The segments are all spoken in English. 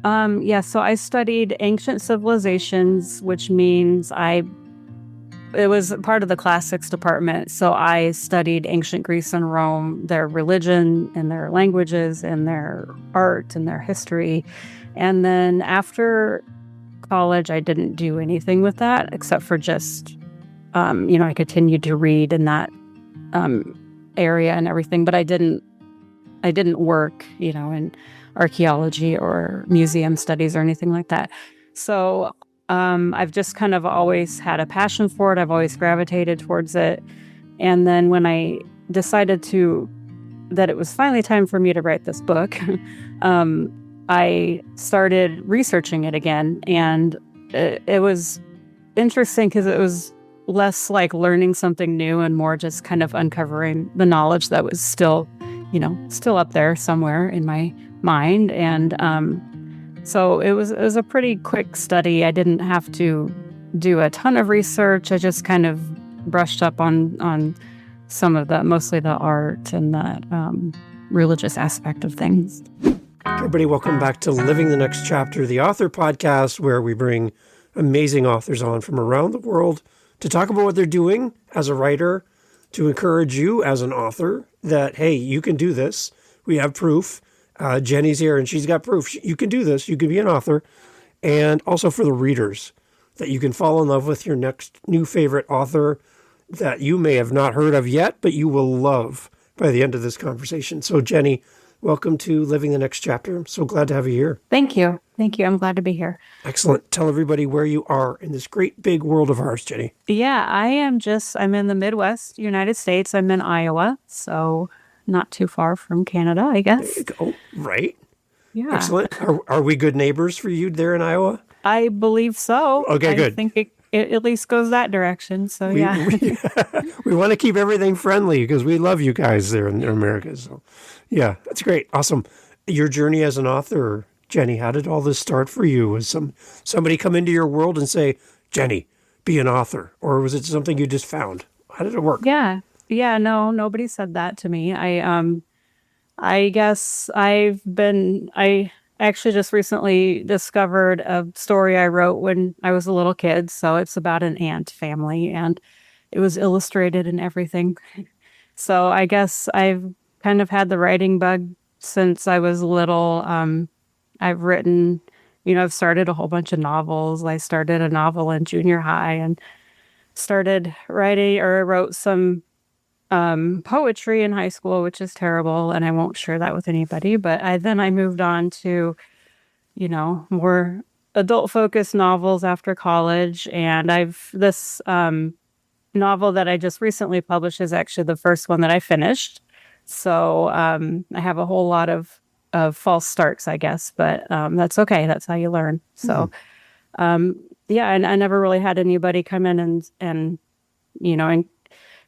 So I studied ancient civilizations, which means it was part of the classics department. So I studied ancient Greece and Rome, their religion and their languages and their art and their history. And then after college, I didn't do anything with that except for just, I continued to read in that area and everything, but I didn't work, in archaeology or museum studies or anything like that. So I've just kind of always had a passion for it. I've always gravitated towards it. And then when I decided that it was finally time for me to write this book, I started researching it again. And it was interesting because it was less like learning something new and more just kind of uncovering the knowledge that was still up there somewhere in my mind. And so it was a pretty quick study. I didn't have to do a ton of research. I just kind of brushed up on some of mostly the art and the religious aspect of things. Everybody, welcome back to Living the Next Chapter, the author podcast, where we bring amazing authors on from around the world to talk about what they're doing as a writer, to encourage you as an author that, hey, you can do this. We have proof. Jenny's here and she's got proof. You can do this. You can be an author. And also for the readers, that you can fall in love with your next new favorite author that you may have not heard of yet, but you will love by the end of this conversation. So Jenny, welcome to Living the Next Chapter. I'm so glad to have you here. Thank you. Thank you. I'm glad to be here. Excellent. Tell everybody where you are in this great big world of ours, Jenny. Yeah, I'm in the Midwest, United States. I'm in Iowa, so not too far from Canada, I guess. There you go. Right. Yeah. Excellent. Are we good neighbors for you there in Iowa? I believe so. Okay, good. I think it at least goes that direction. So, yeah. We want to keep everything friendly because we love you guys there in America. So, yeah, that's great. Awesome. Your journey as an author, Jenny, how did all this start for you? Was somebody come into your world and say, Jenny, be an author? Or was it something you just found? How did it work? Yeah. Yeah, no, nobody said that to me. I guess I actually just recently discovered a story I wrote when I was a little kid. So it's about an ant family and it was illustrated and everything. So I guess I've kind of had the writing bug since I was little. I've written, I've started a whole bunch of novels. I started a novel in junior high and started wrote some poetry in high school, which is terrible, and I won't share that with anybody. But I moved on to, more adult-focused novels after college, and this novel that I just recently published is actually the first one that I finished. So I have a whole lot of false starts, I guess, but that's okay. That's how you learn. So, and I never really had anybody come in and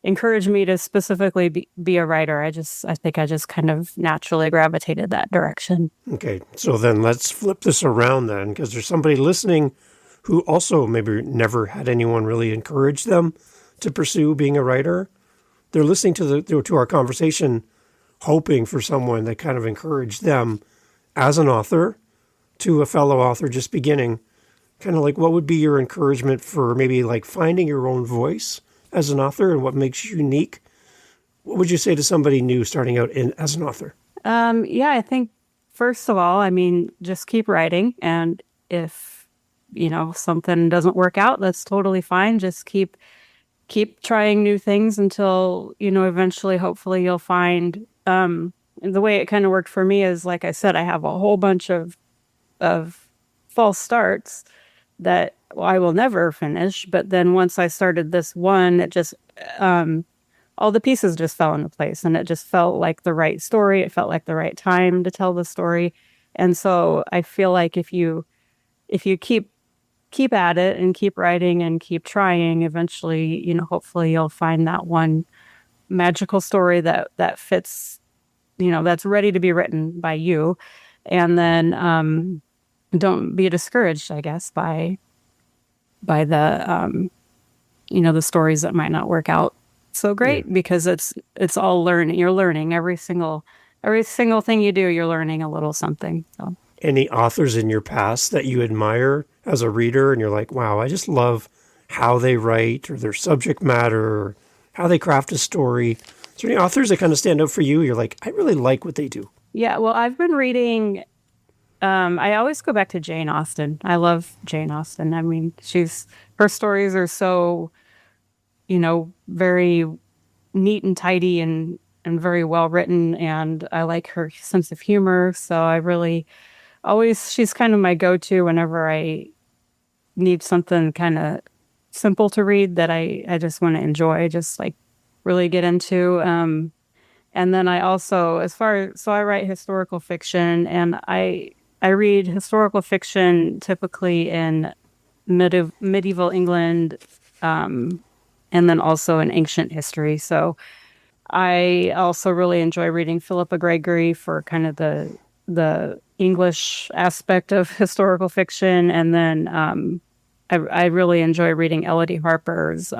encourage me to specifically be a writer. I think I just kind of naturally gravitated that direction. Okay, so then let's flip this around then, because there's somebody listening who also maybe never had anyone really encourage them to pursue being a writer. They're listening to our conversation, hoping for someone that kind of encouraged them as an author to a fellow author just beginning. Kind of like, what would be your encouragement for maybe like finding your own voice as an author and what makes you unique? What would you say to somebody new starting out as an author? I think first of all, just keep writing. And if, something doesn't work out, that's totally fine. Just keep trying new things until, eventually, hopefully you'll find, the way it kind of worked for me is, like I said, I have a whole bunch of false starts that I will never finish. But then once I started this one, it just, all the pieces just fell into place and it just felt like the right story. It felt like the right time to tell the story. And so I feel like if you keep at it and keep writing and keep trying, eventually, hopefully you'll find that one magical story that fits, that's ready to be written by you. And then, don't be discouraged, I guess, by the, the stories that might not work out so great, because it's all learning. You're learning every single thing you do. You're learning a little something. So. any authors in your past that you admire as a reader and you're like, wow, I just love how they write or their subject matter or how they craft a story? Is there any authors that kind of stand out for you? You're like, I really like what they do. Yeah, well, I've been reading. I always go back to Jane Austen. I love Jane Austen. I mean, her stories are so, very neat and tidy and very well written, and I like her sense of humor. So I really always she's kind of my go-to whenever I need something kind of simple to read that I just want to enjoy, just like really get into. And then I also, so I write historical fiction, and I read historical fiction typically in medieval England, and then also in ancient history. So I also really enjoy reading Philippa Gregory for kind of the English aspect of historical fiction, and then I really enjoy reading Elodie Harper's.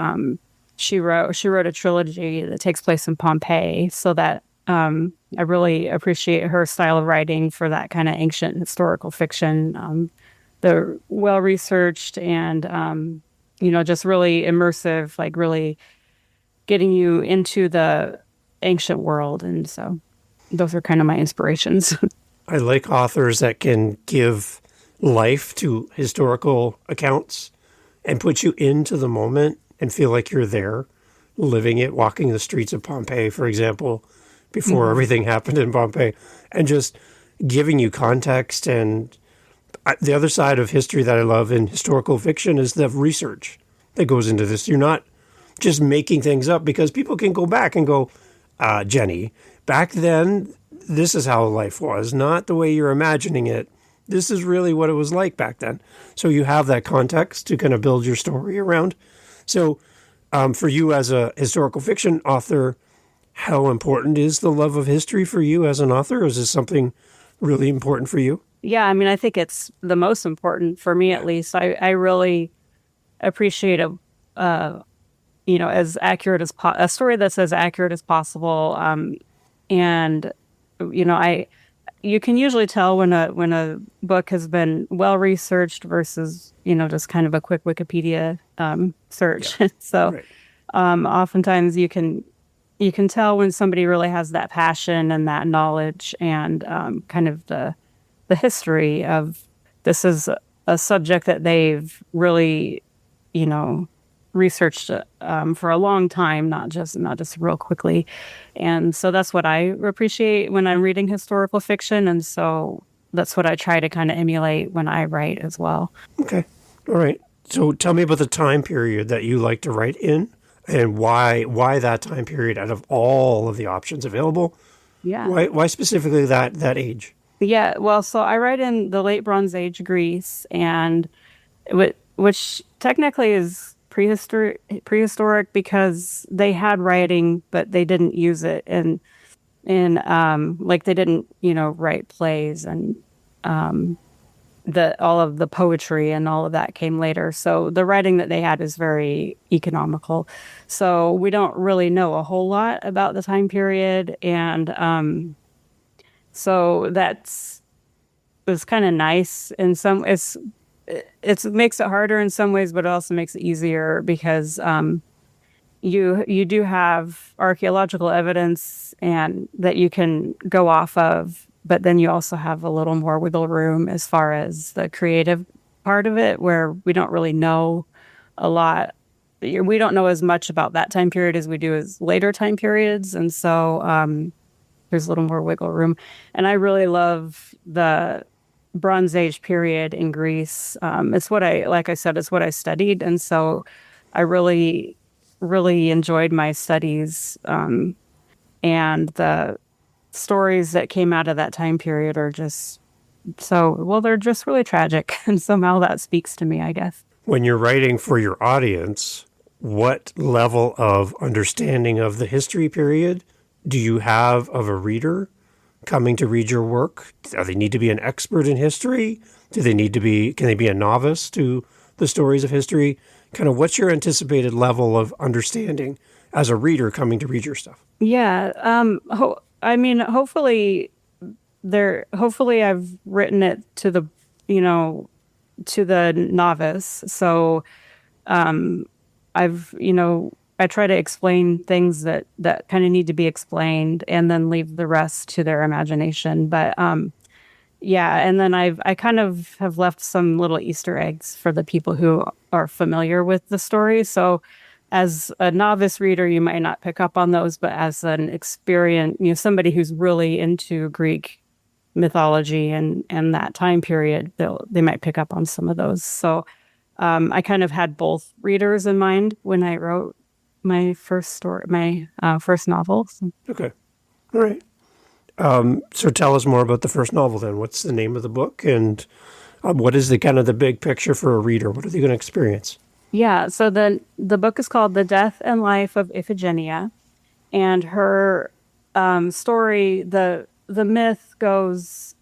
She wrote a trilogy that takes place in Pompeii, so that I really appreciate her style of writing for that kind of ancient historical fiction. They're well researched and just really immersive, like really getting you into the ancient world, and so those are kind of my inspirations. I like authors that can give life to historical accounts and put you into the moment and feel like you're there, living it, walking the streets of Pompeii, for example, before everything happened in Pompeii, and just giving you context. And the other side of history that I love in historical fiction is the research that goes into this. You're not just making things up, because people can go back and go, Jenny, back then, this is how life was, not the way you're imagining it. This is really what it was like back then. So you have that context to kind of build your story around. So for you as a historical fiction author, how important is the love of history for you as an author? Is this something really important for you? Yeah, I mean, I think it's the most important for me, at least. I really appreciate as accurate as a story that's as accurate as possible. And you can usually tell when a book has been well researched versus just kind of a quick Wikipedia search. Yeah. So right. Oftentimes you can tell when somebody really has that passion and that knowledge and kind of the history of this is a subject that they've really researched for a long time, not just real quickly. And so that's what I appreciate when I'm reading historical fiction. And so that's what I try to kind of emulate when I write as well. Okay. All right. So tell me about the time period that you like to write in and why that time period out of all of the options available. Yeah. Why specifically that age? Yeah. Well, so I write in the late Bronze Age Greece, and which technically is prehistoric because they had writing, but they didn't use it, and like they didn't write plays, and all of the poetry and all of that came later. So the writing that they had is very economical. So we don't really know a whole lot about the time period, and so it's kind of nice in some. It makes it harder in some ways, but it also makes it easier because you do have archaeological evidence and that you can go off of, but then you also have a little more wiggle room as far as the creative part of it, where we don't really know a lot. We don't know as much about that time period as we do as later time periods, and so there's a little more wiggle room. And I really love the Bronze Age period in Greece. It's like I said, it's what I studied. And so I really, really enjoyed my studies. And the stories that came out of that time period are just they're just really tragic. And somehow that speaks to me, I guess. When you're writing for your audience, what level of understanding of the history period do you have of a reader coming to read your work? Do they need to be an expert in history? Can they be a novice to the stories of history? Kind of what's your anticipated level of understanding as a reader coming to read your stuff? Yeah. Hopefully there, hopefully I've written it to the, you know, to the novice. So I've, I try to explain things that kind of need to be explained and then leave the rest to their imagination. But yeah, and then I kind of have left some little Easter eggs for the people who are familiar with the story. So as a novice reader, you might not pick up on those, but as an experienced, somebody who's really into Greek mythology and that time period, they might pick up on some of those. So I kind of had both readers in mind when I wrote my first story, my first novel. So. Okay. All right. So tell us more about the first novel then. What's the name of the book, and what is the kind of the big picture for a reader? What are they going to experience? Yeah, so the book is called The Death and Life of Iphigenia, and her story, the myth goes,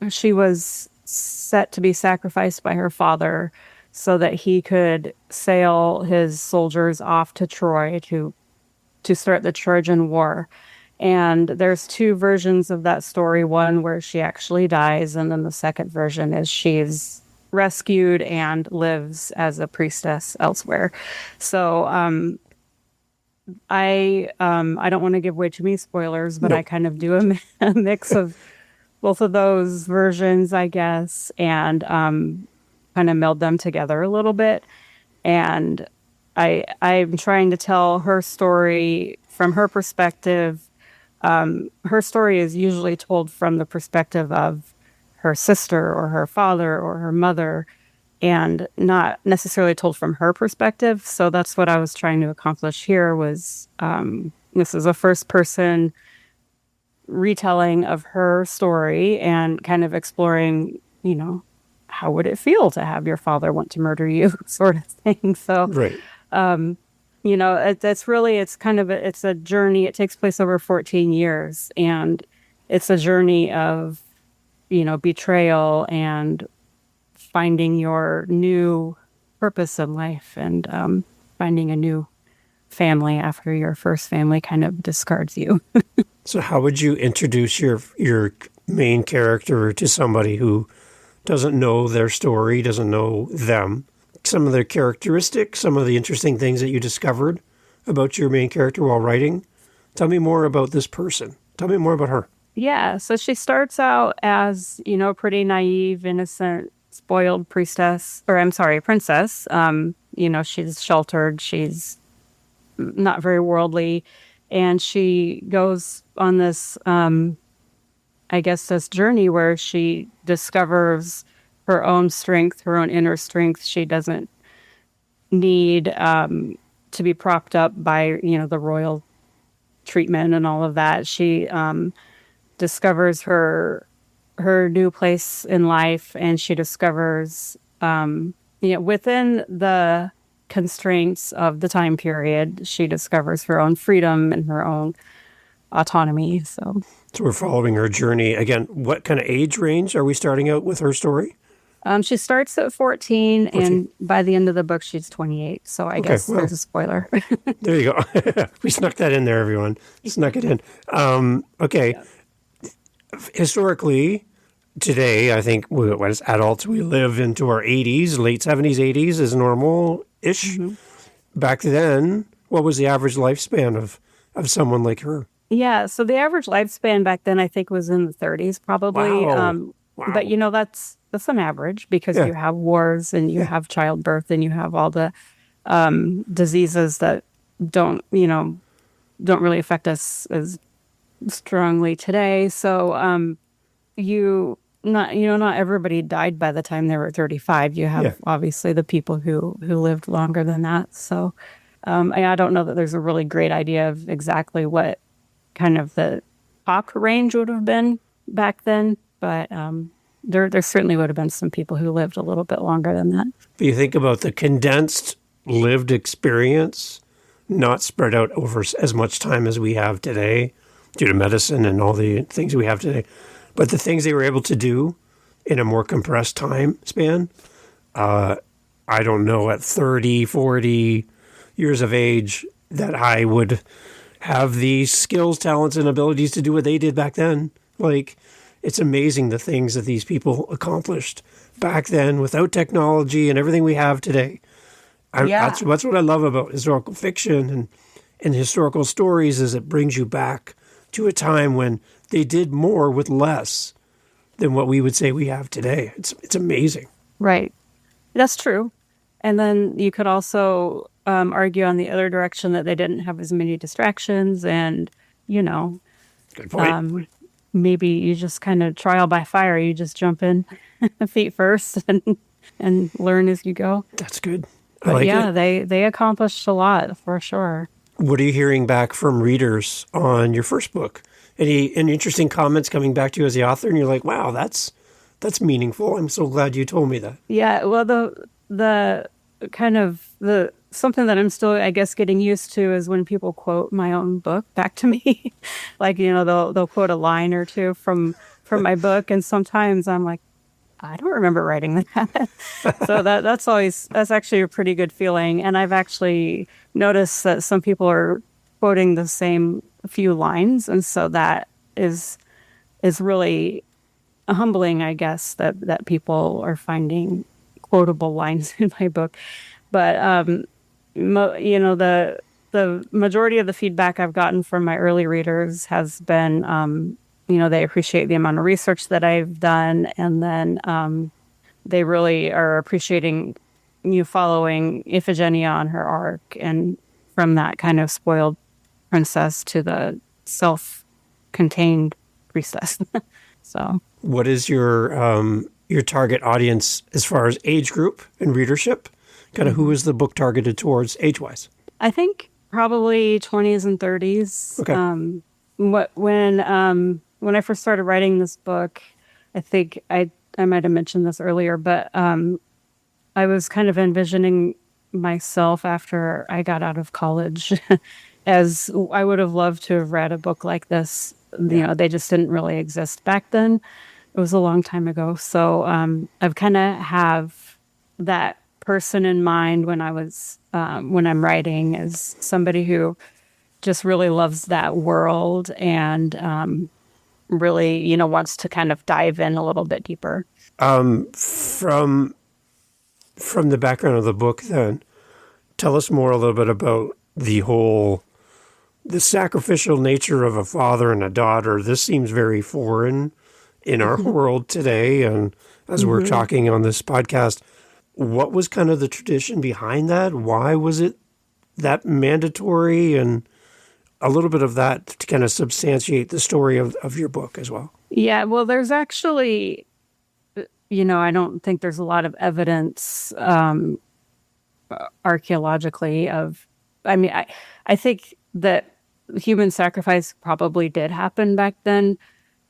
she was set to be sacrificed by her father so that he could sail his soldiers off to Troy to start the Trojan War. And there's two versions of that story, one where she actually dies, and then the second version is she's rescued and lives as a priestess elsewhere. So I don't want to give away too many spoilers, but No. I kind of do a mix of both of those versions, I guess, and kind of meld them together a little bit. And I'm trying to tell her story from her perspective. Her story is usually told from the perspective of her sister or her father or her mother, and not necessarily told from her perspective. So that's what I was trying to accomplish here. Was this is a first person retelling of her story and kind of exploring, how would it feel to have your father want to murder you, sort of thing. So Right. it's kind of it's a journey. It takes place over 14 years, and it's a journey of, betrayal and finding your new purpose in life, and finding a new family after your first family kind of discards you. So how would you introduce your main character to somebody who doesn't know their story, doesn't know them? Some of their characteristics, some of the interesting things that you discovered about your main character while writing. Tell me more about this person. Tell me more about her. Yeah, so she starts out as, pretty naive, innocent, spoiled priestess, or I'm sorry, princess. She's sheltered, she's not very worldly, and she goes on this, I guess, this journey where she discovers her own strength, her own inner strength. She doesn't need to be propped up by, the royal treatment and all of that. She discovers her new place in life, and she discovers, within the constraints of the time period, she discovers her own freedom and her own autonomy. So we're following her journey. Again, what kind of age range are we starting out with her story? she starts at 14, 14. and by the end of the book, she's 28. So I guess well, there's a spoiler. There you go. We snuck that in there, everyone. Snuck it in. Okay. Yeah. Historically, today, I think as adults, we live into our 80s, late 70s, 80s is normal-ish. Mm-hmm. Back then, what was the average lifespan of someone like her? Yeah, so the average lifespan back then, I think, was in the 30s, probably. Wow. Wow. But that's an average, because Yeah. you have wars and you have childbirth and you have all the diseases that don't really affect us as strongly today. So not everybody died by the time they were 35. You have obviously the people who lived longer than that. So I don't know that there's a really great idea of exactly what kind of the top range would have been back then, but there certainly would have been some people who lived a little bit longer than that. If you think about the condensed lived experience, not spread out over as much time as we have today due to medicine and all the things we have today, but the things they were able to do in a more compressed time span, I don't know, at 30, 40 years of age, that I would have the skills, talents, and abilities to do what they did back then. Like, it's amazing the things that these people accomplished back then without technology and everything we have today. Yeah. That's what I love about historical fiction and historical stories is it brings you back to a time when they did more with less than what we would say we have today. It's amazing. Right. That's true. And then you could also argue on the other direction that they didn't have as many distractions and, you know, Good point. um, maybe you just kind of trial by fire. You just jump in feet first and learn as you go. That's good. I But like yeah, it. they accomplished a lot for sure. What are you hearing back from readers on your first book? Any interesting comments coming back to you as the author, and you're like, wow, that's meaningful. I'm so glad you told me that. Yeah, well, the kind of the something that I'm still, I guess, getting used to is when people quote my own book back to me. Like, they'll quote a line or two from my book, and sometimes I'm like, I don't remember writing that. So that's actually a pretty good feeling. And I've actually noticed that some people are quoting the same few lines, and so that is really humbling, I guess, that people are finding quotable lines in my book. But the majority of the feedback I've gotten from my early readers has been, they appreciate the amount of research that I've done, and then they really are appreciating you following Iphigenia on her arc, and from that kind of spoiled princess to the self-contained priestess. So. What is your target audience as far as age group and readership? Kind of who is the book targeted towards age wise? I think probably 20s and 30s. Okay. When I first started writing this book, I think I might have mentioned this earlier, but I was kind of envisioning myself after I got out of college as I would have loved to have read a book like this. They just didn't really exist back then. It was a long time ago. So I've kind of have that person in mind when when I'm writing as somebody who just really loves that world and really, wants to kind of dive in a little bit deeper. From the background of the book, then tell us more a little bit about the sacrificial nature of a father and a daughter. This seems very foreign in our world today. And as we're talking on this podcast, what was kind of the tradition behind that? Why was it that mandatory? And a little bit of that to kind of substantiate the story of your book as well. Yeah, well, there's actually, I don't think there's a lot of evidence archaeologically I think that human sacrifice probably did happen back then.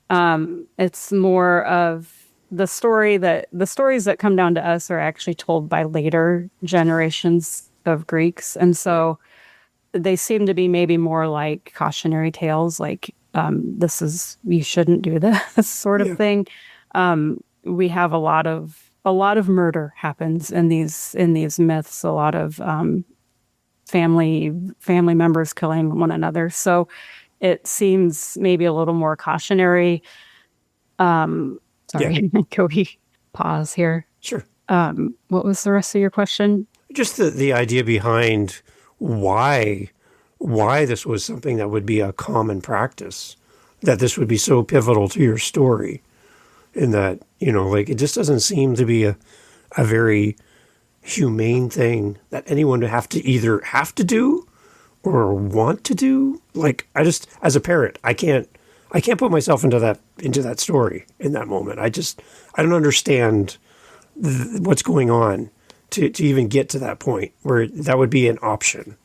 It's more of the stories that come down to us are actually told by later generations of Greeks. And so they seem to be maybe more like cautionary tales, like you shouldn't do this sort of thing. We have a lot of murder happens in these myths, a lot of family members killing one another. So it seems maybe a little more cautionary. Sorry, can we pause here? Sure. What was the rest of your question? Just the idea behind why this was something that would be a common practice, that this would be so pivotal to your story, in that, it just doesn't seem to be a very humane thing that anyone would either have to do or want to do. Like, as a parent, I can't put myself into that story in that moment. I don't understand what's going on to even get to that point where that would be an option.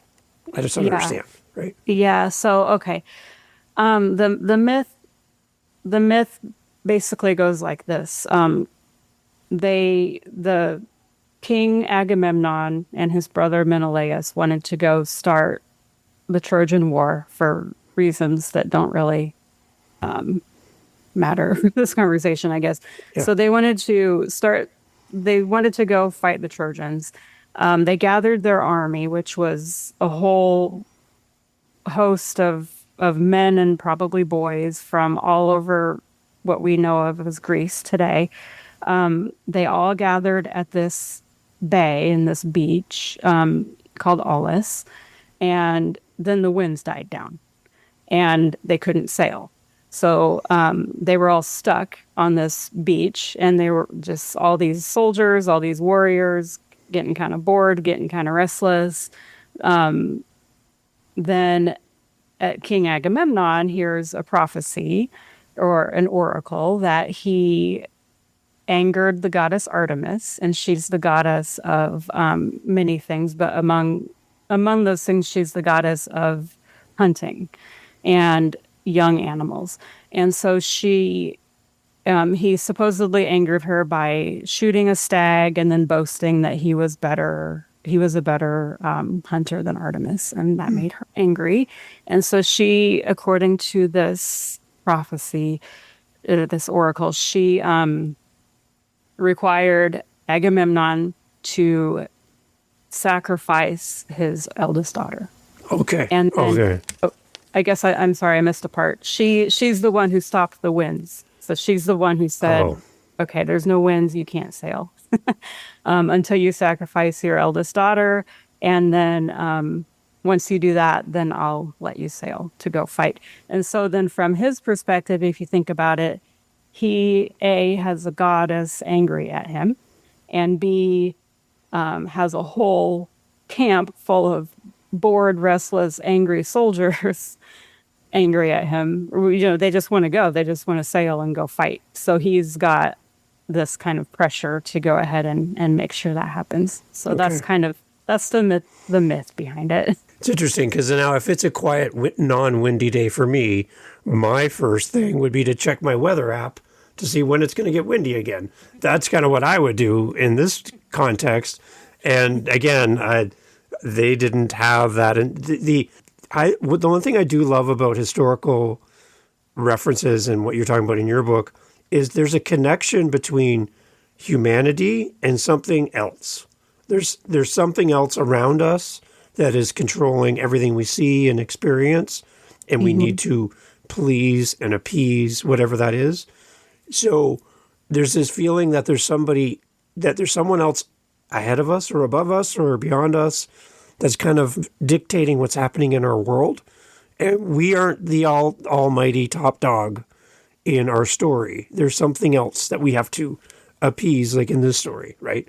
I just don't understand, right? Yeah. So, okay. The myth basically goes like this. The King Agamemnon and his brother Menelaus wanted to go start the Trojan War for reasons that don't really matter for this conversation, I guess. Yeah. So they wanted to go fight the Trojans. They gathered their army, which was a whole host of men and probably boys from all over what we know of as Greece today. They all gathered at this bay in this beach called Aulis, and then the winds died down and they couldn't sail. So they were all stuck on this beach, and they were just all these soldiers, all these warriors, getting kind of bored, getting kind of restless. Then King Agamemnon hears a prophecy or an oracle that he angered the goddess Artemis, and she's the goddess of many things, but among those things, she's the goddess of hunting and young animals. And so he supposedly angered her by shooting a stag and then boasting that he was better. He was a better hunter than Artemis, and that made her angry. And so she, according to this prophecy, this oracle, she required Agamemnon to sacrifice his eldest daughter. Okay. And then, Okay. oh, I guess I'm sorry, I missed a part. She's the one who stopped the winds. So she's the one who said, Oh. okay, there's no winds, you can't sail until you sacrifice your eldest daughter. And then once you do that, then I'll let you sail to go fight. And so then from his perspective, if you think about it, he, A, has a goddess angry at him, and B, has a whole camp full of bored, restless, angry soldiers angry at him. They just want to go. They just want to sail and go fight. So he's got this kind of pressure to go ahead and make sure that happens. So that's the myth behind it. It's interesting because now if it's a quiet, non-windy day for me, my first thing would be to check my weather app to see when it's going to get windy again. That's kind of what I would do in this context. And again, they didn't have that. And the one thing I do love about historical references and what you're talking about in your book is there's a connection between humanity and something else. There's something else around us that is controlling everything we see and experience, and we need to please and appease whatever that is. So there's this feeling that there's someone else ahead of us or above us or beyond us that's kind of dictating what's happening in our world. And we aren't the almighty top dog in our story. There's something else that we have to appease, like in this story, right?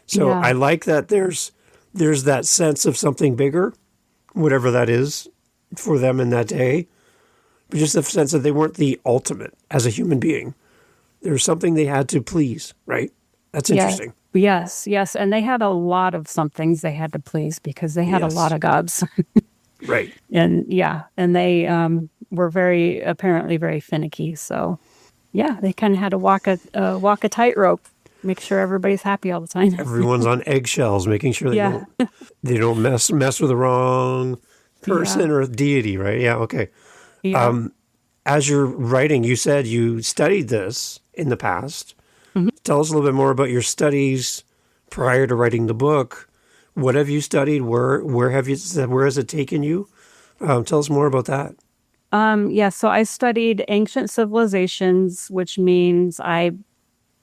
So Yeah. I like that there's that sense of something bigger, whatever that is for them in that day, but just the sense that they weren't the ultimate as a human being. There's something they had to please, right? That's interesting. Yes, yes. And they had a lot of somethings they had to please because they had a Yes. lot of gods. Right. And they were apparently very finicky. So yeah, they kind of had to walk a tightrope, make sure everybody's happy all the time. Everyone's on eggshells, making sure they don't mess with the wrong person or deity, right? Yeah, okay. Yeah. As you're writing, you said you studied this in the past. Tell us a little bit more about your studies prior to writing the book. What have you studied? Where has it taken you? Tell us more about that. So I studied ancient civilizations, which means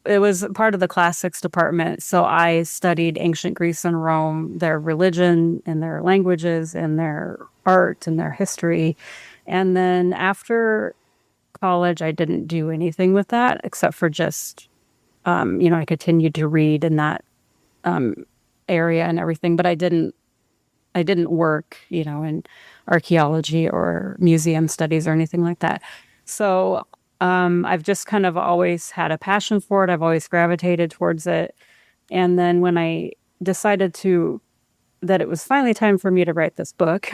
it was part of the classics department. So I studied ancient Greece and Rome, their religion and their languages and their art and their history. And then after college, I didn't do anything with that except for just, I continued to read in that area and everything, but I didn't work, in archaeology or museum studies or anything like that. So I've just kind of always had a passion for it. I've always gravitated towards it. And then when I decided that it was finally time for me to write this book,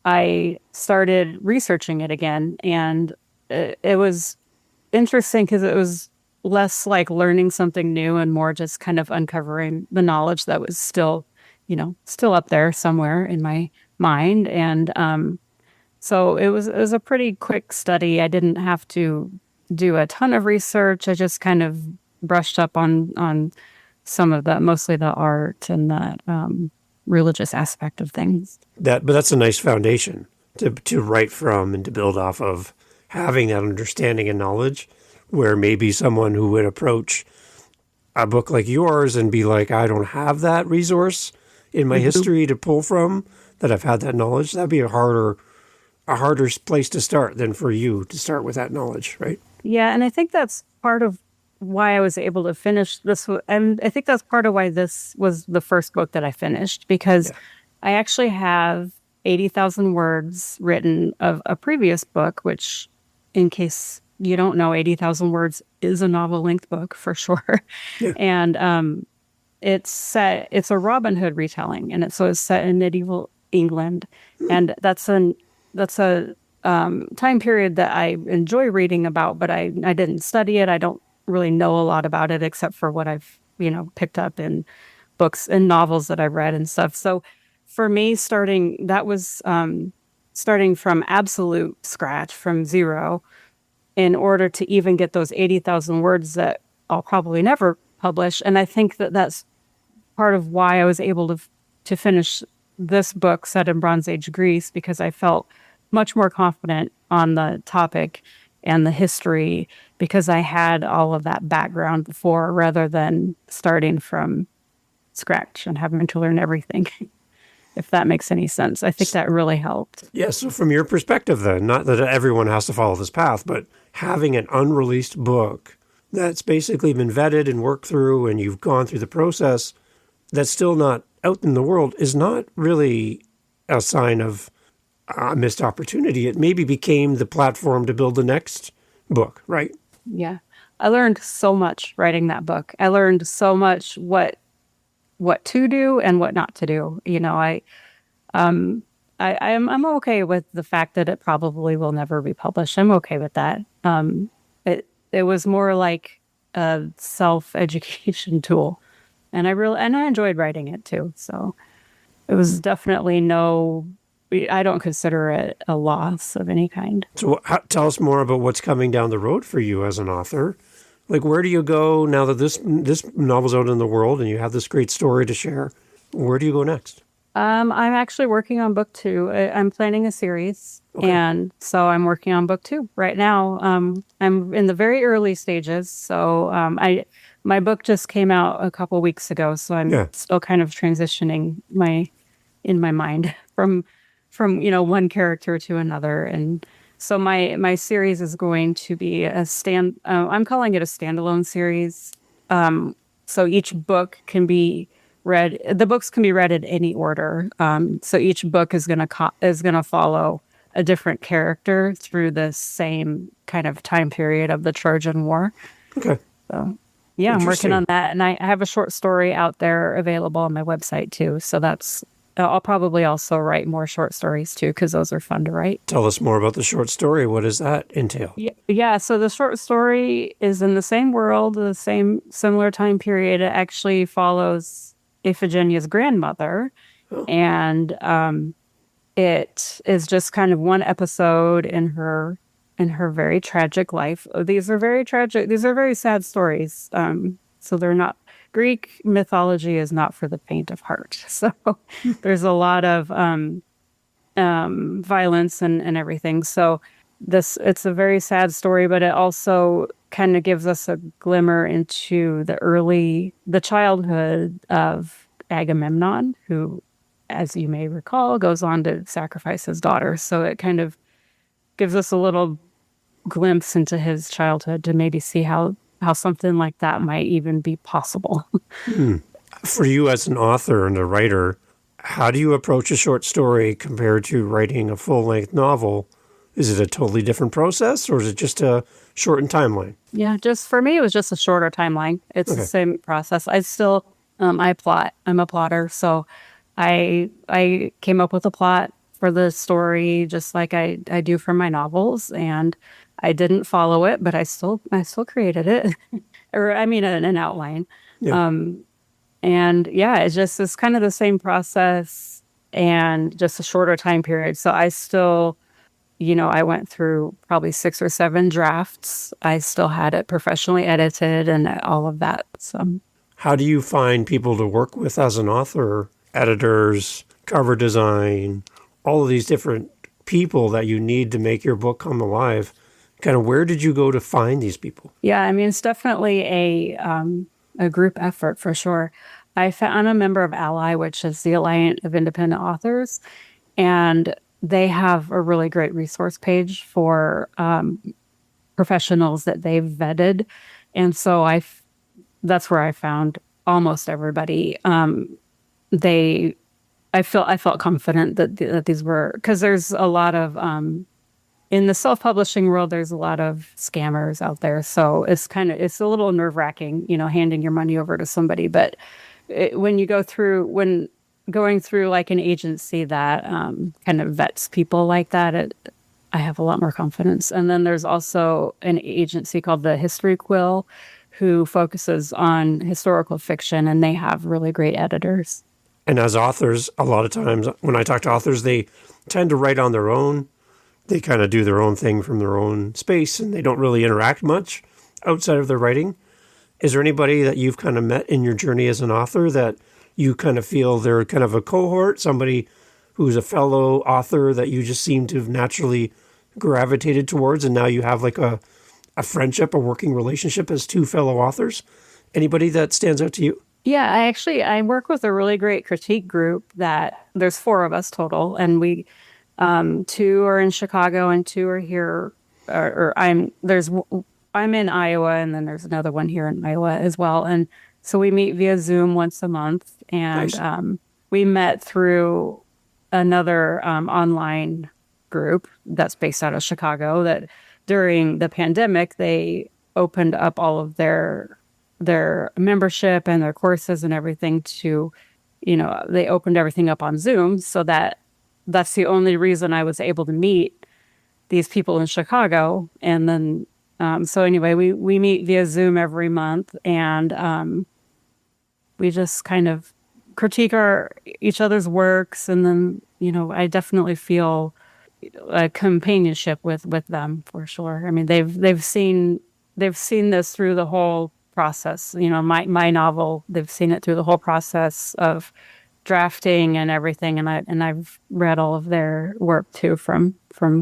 I started researching it again. And it was interesting because it was less like learning something new and more just kind of uncovering the knowledge that was still up there somewhere in my mind. And so it was a pretty quick study. I didn't have to do a ton of research. I just kind of brushed up on some of mostly the art and the religious aspect of things. But that's a nice foundation to write from and to build off of, having that understanding and knowledge, where maybe someone who would approach a book like yours and be like, I don't have that resource in my history to pull from, that I've had that knowledge, that'd be a harder place to start than for you to start with that knowledge, right? Yeah, and I think that's part of why I was able to finish this. And I think that's part of why this was the first book that I finished, because I actually have 80,000 words written of a previous book, which, in case you don't know, 80,000 words is a novel-length book for sure. Yeah. And it's a Robin Hood retelling, and it's set in medieval England, and that's a time period that I enjoy reading about, but I didn't study it. I don't really know a lot about it except for what I've picked up in books and novels that I've read and stuff. So for me, starting from absolute scratch, from zero, in order to even get those 80,000 words that I'll probably never publish. And I think that that's part of why I was able to finish this book set in Bronze Age Greece, because I felt much more confident on the topic and the history, because I had all of that background before, rather than starting from scratch and having to learn everything. If that makes any sense. I think that really helped. Yeah, so from your perspective then, not that everyone has to follow this path, but having an unreleased book that's basically been vetted and worked through and you've gone through the process, that's still not out in the world, is not really a sign of a missed opportunity. It maybe became the platform to build the next book, right? Yeah. I learned so much writing that book. I learned so much what to do and what not to do. I'm okay with the fact that it probably will never be published. I'm okay with that. It was more like a self-education tool, and I enjoyed writing it too. So it was definitely I don't consider it a loss of any kind. So tell us more about what's coming down the road for you as an author. Like, where do you go now that this novel's out in the world and you have this great story to share? Where do you go next? I'm actually working on book 2. I'm planning a series, and so I'm working on book 2 right now. I'm in the very early stages, so my book just came out a couple weeks ago, so I'm still kind of transitioning in my mind from one character to another. And so my series is going to be I'm calling it a standalone series. So each book can be read. The books can be read in any order. So each book is gonna follow a different character through the same kind of time period of the Trojan War. Okay. So yeah, I'm working on that, and I have a short story out there available on my website too. So I'll probably also write more short stories too, because those are fun to write. Tell us more about the short story. What does that entail? Yeah. So the short story is in the same world, the same similar time period. It actually follows Iphigenia's grandmother, and it is just kind of one episode in her very tragic life. These are very tragic. These are very sad stories. So they're not. Greek mythology is not for the faint of heart. So there's a lot of violence and everything. So it's a very sad story, but it also kind of gives us a glimmer into the childhood of Agamemnon, who, as you may recall, goes on to sacrifice his daughter. So it kind of gives us a little glimpse into his childhood to maybe see how something like that might even be possible. For you as an author and a writer, how do you approach a short story compared to writing a full-length novel? Is it a totally different process, or is it just a shortened timeline? Yeah, just for me, it was just a shorter timeline. It's the same process. I still, I plot. I'm a plotter, so I came up with a plot for the story just like I do for my novels, and I didn't follow it, but I still created it, or I mean an outline. Yeah. And yeah, it's kind of the same process and just a shorter time period. So I still, I went through probably 6 or 7 drafts. I still had it professionally edited and all of that. So how do you find people to work with as an author? Editors, cover design, all of these different people that you need to make your book come alive. Kind of where did you go to find these people? Yeah, I mean, it's definitely a group effort for sure. I'm a member of Ally, which is the Alliance of Independent Authors, and they have a really great resource page for professionals that they've vetted. And so that's where I found almost everybody. They, I felt confident that these were, because there's a lot of, in the self-publishing world, there's a lot of scammers out there. So it's a little nerve-wracking, handing your money over to somebody. But when going through like an agency that kind of vets people like that, I have a lot more confidence. And then there's also an agency called the History Quill who focuses on historical fiction, and they have really great editors. And as authors, a lot of times when I talk to authors, they tend to write on their own. They kind of do their own thing from their own space, and they don't really interact much outside of their writing. Is there anybody that you've kind of met in your journey as an author that you kind of feel they're kind of a cohort, somebody who's a fellow author that you just seem to have naturally gravitated towards, and now you have like a friendship, a working relationship as two fellow authors? Anybody that stands out to you? Yeah, I work with a really great critique group that there's four of us total, and we two are in Chicago and two are here. I'm in Iowa, and then there's another one here in Iowa as well. And so we meet via Zoom once a month, and Nice. we met through another online group that's based out of Chicago. That during the pandemic they opened up all of their membership and their courses and everything to, they opened everything up on Zoom, so that's the only reason I was able to meet these people in Chicago. And then, so anyway, we meet via Zoom every month, and we just kind of critique each other's works. And then, I definitely feel a companionship with them for sure. I mean, they've seen this through the whole process. My novel, they've seen it through the whole process of drafting and everything, and I've read all of their work too from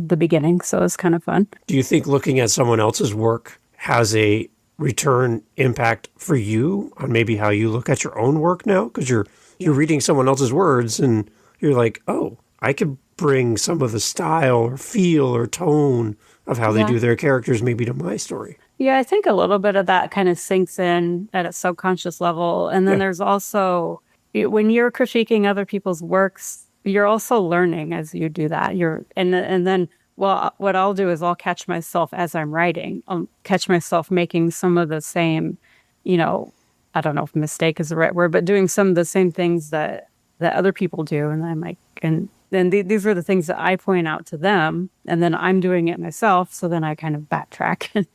the beginning, so it's kind of fun. Do you think looking at someone else's work has a return impact for you on maybe how you look at your own work now? Because you're reading someone else's words and you're like, oh, I could bring some of the style or feel or tone of how they do their characters maybe to my story. Yeah, I think a little bit of that kind of sinks in at a subconscious level. And then there's also, when you're critiquing other people's works, you're also learning as you do that. And then, well, what I'll do is I'll catch myself as I'm writing. I'll catch myself making some of the same, I don't know if mistake is the right word, but doing some of the same things that other people do. And I'm like, and then these are the things that I point out to them, and then I'm doing it myself. So then I kind of backtrack.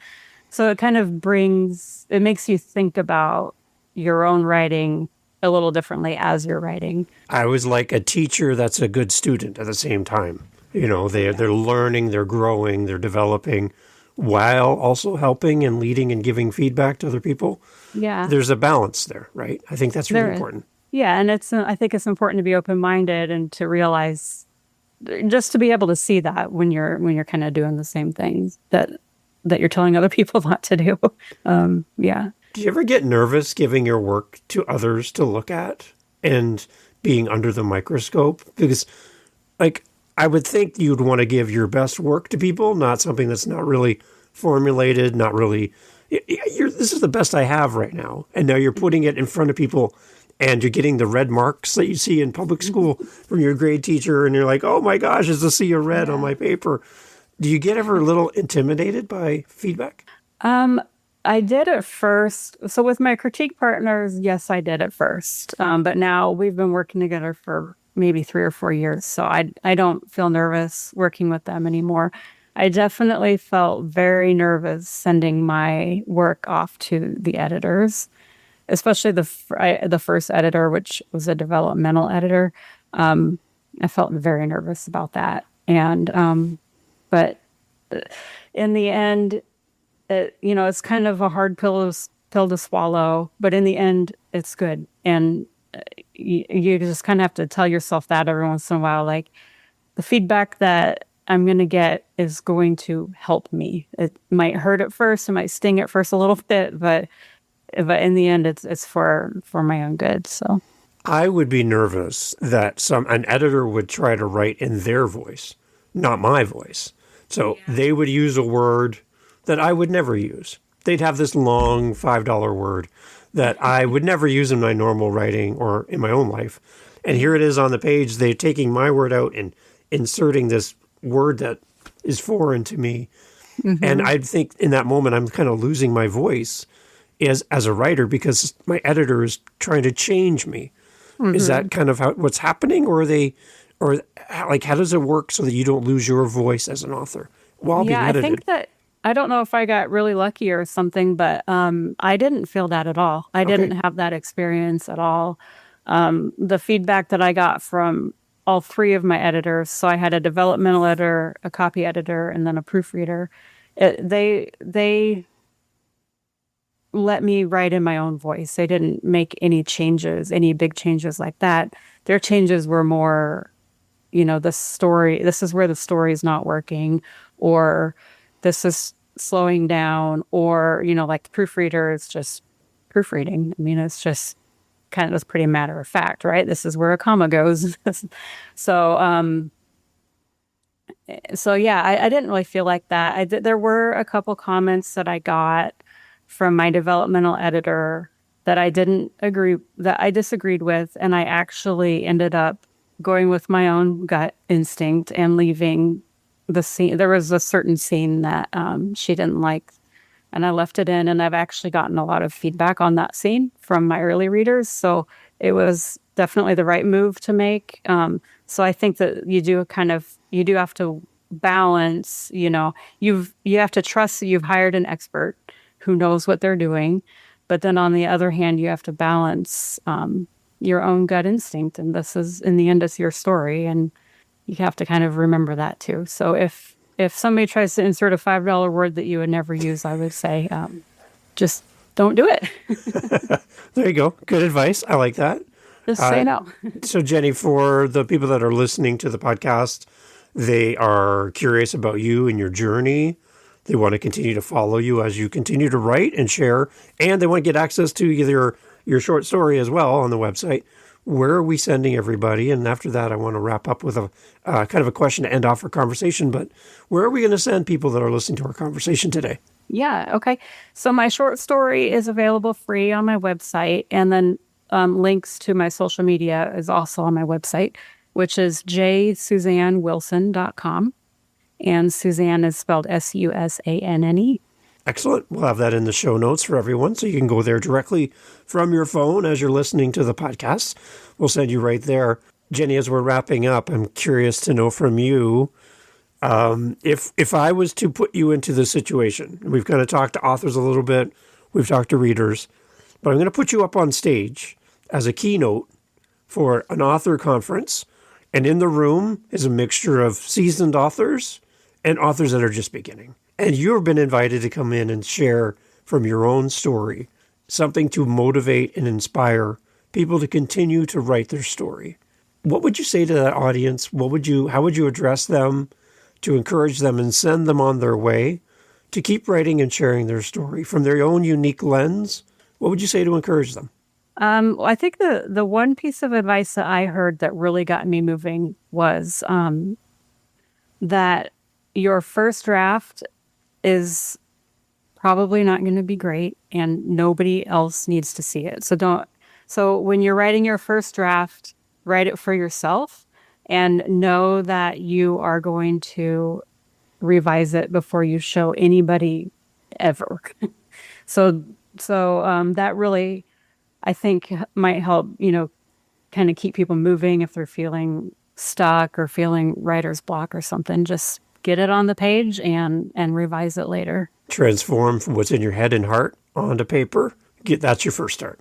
So it kind of it makes you think about your own writing a little differently as you're writing. I was like a teacher that's a good student at the same time. They're learning, they're growing, they're developing while also helping and leading and giving feedback to other people. Yeah. There's a balance there, right? I think that's really important. Yeah, and I think it's important to be open-minded and to realize, just to be able to see that when you're kind of doing the same things that you're telling other people not to do. Yeah. Do you ever get nervous giving your work to others to look at and being under the microscope? Because, like, I would think you'd want to give your best work to people, not something that's not really formulated, not really. This is the best I have right now. And now you're putting it in front of people, and you're getting the red marks that you see in public school from your grade teacher, and you're like, oh my gosh, there's a sea of red on my paper. Do you get ever a little intimidated by feedback? I did at first. So with my critique partners, yes, I did at first. But now we've been working together for maybe 3 or 4 years. So I don't feel nervous working with them anymore. I definitely felt very nervous sending my work off to the editors, especially the first editor, which was a developmental editor. I felt very nervous about that. But in the end, it's kind of a hard pill to swallow, but in the end, it's good. And you just kind of have to tell yourself that every once in a while, like the feedback that I'm going to get is going to help me. It might hurt at first, it might sting at first a little bit, but in the end, it's for my own good. So I would be nervous that an editor would try to write in their voice, not my voice. So they would use a word that I would never use. They'd have this long $5 word that I would never use in my normal writing or in my own life. And here it is on the page. They're taking my word out and inserting this word that is foreign to me. Mm-hmm. And I think in that moment, I'm kind of losing my voice as a writer because my editor is trying to change me. Mm-hmm. Is that kind of what's happening, or like how does it work so that you don't lose your voice as an author while being edited? I think that I don't know if I got really lucky or something, but I didn't feel that at all. I didn't have that experience at all. The feedback that I got from all three of my editors, so I had a developmental editor, a copy editor, and then a proofreader. They let me write in my own voice. They didn't make any changes, any big changes like that. Their changes were more, the story, this is where the story is not working, or this is slowing down, or, like the proofreader is just proofreading. I mean, it's just kind of just pretty matter of fact, right? This is where a comma goes. So yeah, I didn't really feel like that. There were a couple comments that I got from my developmental editor that I disagreed with, and I actually ended up going with my own gut instinct and leaving the scene. There was a certain scene that she didn't like, and I left it in, and I've actually gotten a lot of feedback on that scene from my early readers, so it was definitely the right move to make. So I think that you do have to balance, you have to trust that you've hired an expert who knows what they're doing. But then on the other hand, you have to balance your own gut instinct. And this is, in the end, it's your story. And you have to kind of remember that too. So if somebody tries to insert a $5 word that you would never use, I would say, just don't do it. There you go. Good advice. I like that. Just say no. So Jenny, for the people that are listening to the podcast, they are curious about you and your journey. They want to continue to follow you as you continue to write and share, and they want to get access to either your short story as well on the website. Where are we sending everybody? And after that, I want to wrap up with a kind of a question to end off our conversation. But where are we going to send people that are listening to our conversation today? Yeah, okay. So my short story is available free on my website, and then links to my social media is also on my website, which is jsuzannewilson.com. And Susanne is spelled Susanne. Excellent. We'll have that in the show notes for everyone, so you can go there directly from your phone as you're listening to the podcast. We'll send you right there. Jenny, as we're wrapping up, I'm curious to know from you, if I was to put you into this situation, we've kind of talked to authors a little bit, we've talked to readers, but I'm going to put you up on stage as a keynote for an author conference, and in the room is a mixture of seasoned authors and authors that are just beginning. And you've been invited to come in and share from your own story, something to motivate and inspire people to continue to write their story. What would you say to that audience? How would you address them to encourage them and send them on their way to keep writing and sharing their story from their own unique lens? What would you say to encourage them? I think the one piece of advice that I heard that really got me moving was that your first draft is probably not going to be great, and nobody else needs to see it. So when you're writing your first draft, write it for yourself and know that you are going to revise it before you show anybody ever. So that really, I think, might help, kind of keep people moving if they're feeling stuck or feeling writer's block or something. Just get it on the page and revise it later. Transform from what's in your head and heart onto paper. That's your first start.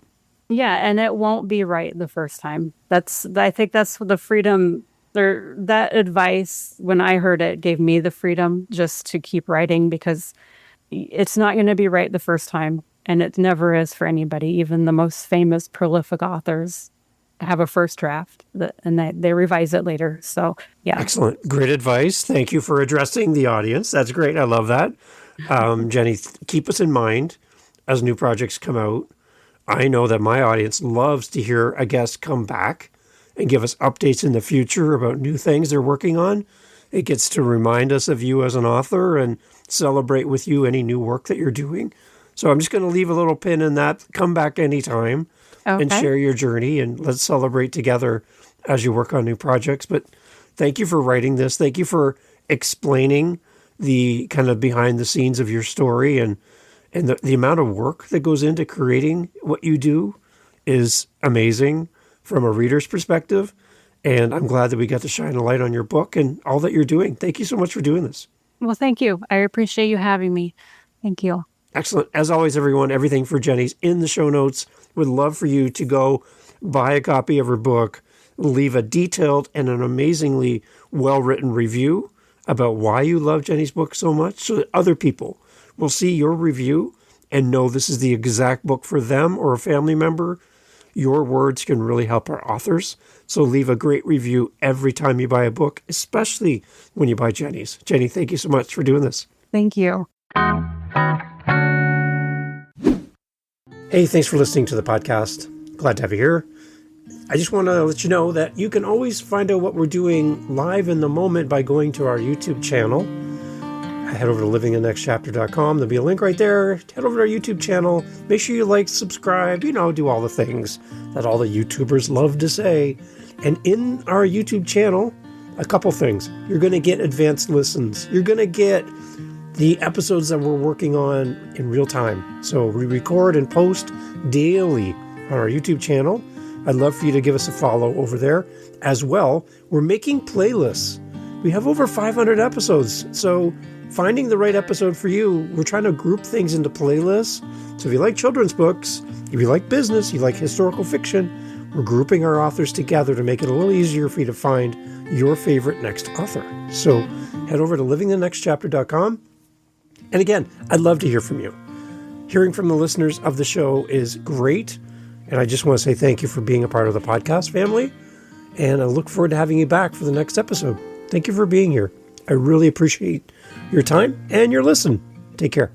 Yeah, and it won't be right the first time. I think that's the freedom. That advice, when I heard it, gave me the freedom just to keep writing, because it's not going to be right the first time, and it never is for anybody, even the most famous, prolific authors. have a first draft and they revise it later. So yeah. Excellent. Great advice. Thank you for addressing the audience. That's great. I love that. Jenny, keep us in mind as new projects come out. I know that my audience loves to hear a guest come back and give us updates in the future about new things they're working on. It gets to remind us of you as an author and celebrate with you any new work that you're doing. So I'm just going to leave a little pin in that. Come back anytime and share your journey, and let's celebrate together as you work on new projects. But thank you for writing this. Thank you for explaining the kind of behind the scenes of your story, and the amount of work that goes into creating what you do is amazing from a reader's perspective. And I'm glad that we got to shine a light on your book and all that you're doing. Thank you so much for doing this. Well, thank you. I appreciate you having me. Thank you. Excellent. As always, everyone, everything for Jenny's in the show notes. Would love for you to go buy a copy of her book, leave a detailed and an amazingly well-written review about why you love Jenny's book so much, so that other people will see your review and know this is the exact book for them or a family member. Your words can really help our authors. So leave a great review every time you buy a book, especially when you buy Jenny's. Jenny, thank you so much for doing this. Thank you. Hey, thanks for listening to the podcast. Glad to have you here. I just want to let you know that you can always find out what we're doing live in the moment by going to our YouTube channel. Head over to livingthenextchapter.com. There'll be a link right there. Head over to our YouTube channel. Make sure you like, subscribe, do all the things that all the YouTubers love to say. And in our YouTube channel, a couple things. You're going to get advanced listens. You're going to get the episodes that we're working on in real time. So we record and post daily on our YouTube channel. I'd love for you to give us a follow over there. As well, we're making playlists. We have over 500 episodes. So finding the right episode for you, we're trying to group things into playlists. So if you like children's books, if you like business, you like historical fiction, we're grouping our authors together to make it a little easier for you to find your favorite next author. So head over to livingthenextchapter.com. And again, I'd love to hear from you. Hearing from the listeners of the show is great. And I just want to say thank you for being a part of the podcast family. And I look forward to having you back for the next episode. Thank you for being here. I really appreciate your time and your listen. Take care.